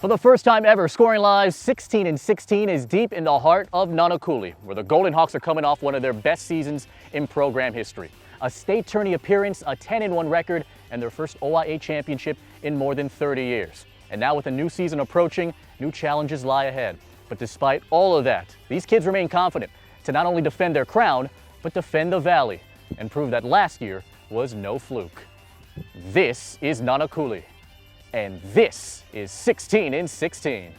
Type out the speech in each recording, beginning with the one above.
For the first time ever, Scoring Live 16 and 16 is deep in the heart of Nanakuli, where the Golden Hawks are coming off one of their best seasons in program history. A state tourney appearance, a 10-1 record, and their first OIA championship in more than 30 years. And now with a new season approaching, new challenges lie ahead. But despite all of that, these kids remain confident to not only defend their crown, but defend the Valley and prove that last year was no fluke. This is Nanakuli. And this is 16 and 16.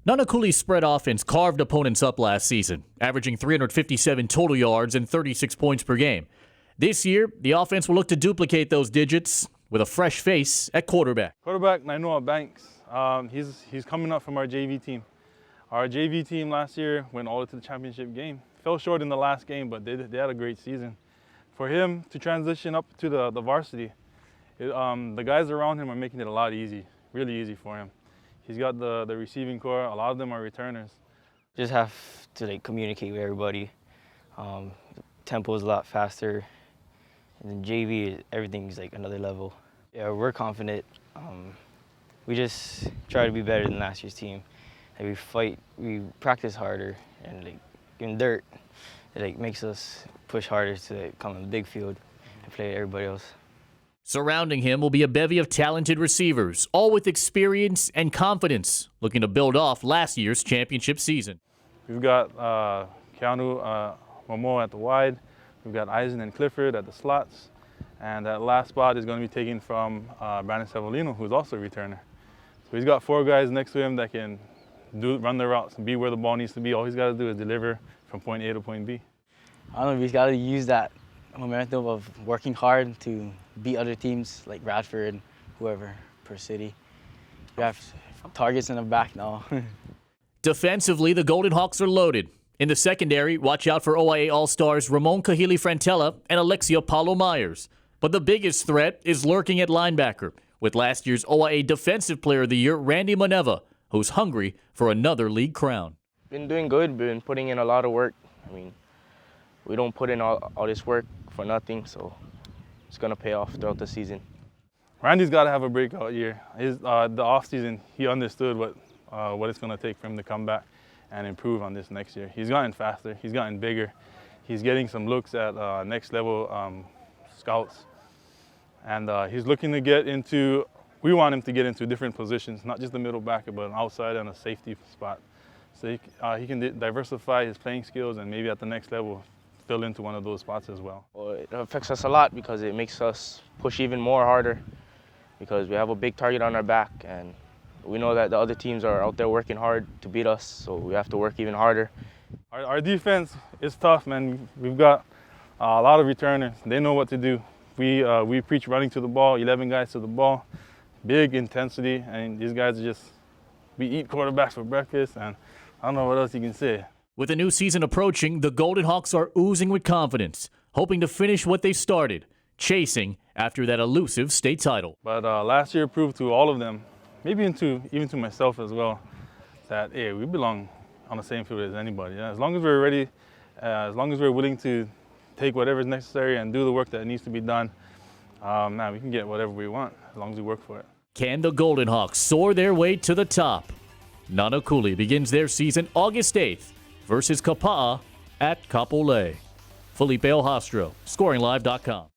Nanakuli's spread offense carved opponents up last season, averaging 357 total yards and 36 points per game. This year, the offense will look to duplicate those digits with a fresh face at quarterback. Quarterback, Nainoa Banks. He's coming up from our JV team. Our JV team last year went all the way to the championship game. Fell short in the last game, but they had a great season. For him to transition up to the varsity, the guys around him are making it a lot easy, really easy for him. He's got the receiving core. A lot of them are returners. Just have to communicate with everybody. The tempo is a lot faster. And then JV, everything's another level. Yeah, we're confident. We just try to be better than last year's team. We fight, we practice harder, and in dirt, it makes us push harder to come on the big field and play everybody else. Surrounding him will be a bevy of talented receivers, all with experience and confidence, looking to build off last year's championship season. We've got Keanu Momo at the wide. We've got Eisen and Clifford at the slots. And that last spot is going to be taken from Brandon Sevolino, who's also a returner. So he's got 4 guys next to him that can run the routes and be where the ball needs to be. All he's got to do is deliver from point A to point B. I don't know, we've got to use that momentum of working hard to beat other teams like Radford, whoever, per city. We have targets in the back now. Defensively, the Golden Hawks are loaded. In the secondary, watch out for OIA All-Stars Ramon Kahili-Frantella and Alexia Paulo-Myers. But the biggest threat is lurking at linebacker, with last year's OIA Defensive Player of the Year, Randy Maneva, who's hungry for another league crown. Been doing good, been putting in a lot of work. I mean, we don't put in all this work for nothing, so it's going to pay off throughout the season. Randy's got to have a breakout year. The offseason, he understood what it's going to take for him to come back and improve on this next year. He's gotten faster, he's gotten bigger. He's getting some looks at next level scouts. And he's looking to get into, we want him to get into different positions, not just the middle backer, but an outside and a safety spot. So he can diversify his playing skills and maybe at the next level fill into one of those spots as well. Well, it affects us a lot because it makes us push even more harder because we have a big target on our back and we know that the other teams are out there working hard to beat us, so we have to work even harder. Our defense is tough, man. We've got a lot of returners. They know what to do. We preach running to the ball, 11 guys to the ball, big intensity, and these guys are just, we eat quarterbacks for breakfast, and I don't know what else you can say. With the new season approaching, the Golden Hawks are oozing with confidence, hoping to finish what they started, chasing after that elusive state title. But last year proved to all of them, maybe even to myself as well, that, hey, we belong on the same field as anybody. Yeah? As long as we're ready, as long as we're willing to take whatever is necessary and do the work that needs to be done, man, we can get whatever we want as long as we work for it. Can the Golden Hawks soar their way to the top? Nanakuli begins their season August 8th versus Kapa'a at Kapolei. Felipe Ojastro, ScoringLive.com.